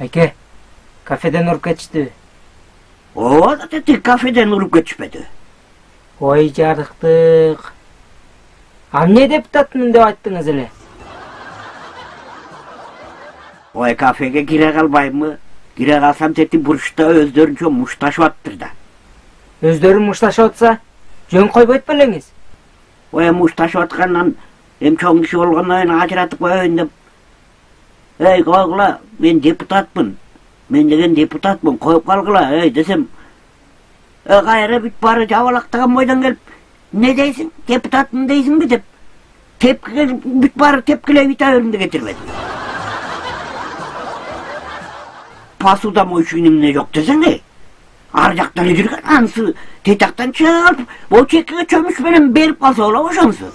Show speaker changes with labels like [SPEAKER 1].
[SPEAKER 1] Айке, кафеден уруп кетиштиби?
[SPEAKER 2] Ооба, тек кафеден уруп кетишпеди.
[SPEAKER 1] Ой, жарыктык. А эмне депутатмын деп айттыңыз эле?
[SPEAKER 2] Ой, кафеге кире калбаймбы? Кире калсам тети бурчта өздөрүнчө мушташып аттыр да.
[SPEAKER 1] Өздөрүн мушташып атса, жөн койбойт белеңиз?
[SPEAKER 2] Ой, мушташып аткандан эми чоң киши болгондон кийин ажыратып коеюн деп. Эй, койгула, мен депутатмын. Мен деген депутатмын, коюп калгыла, десем. Кайра бүт бары жабалактаган бойдон келип, эмне дейсиң? Депутатмын дейсиңби деп. Тепкиге бүт бары тепкилеп итаберимди кетирбеди. Пасуда мойшуң эмне жок десең, ар жактан жүргөн анысы тетактан чыгып, о чекиге чөмүш менен берип калса болобу ошонусу?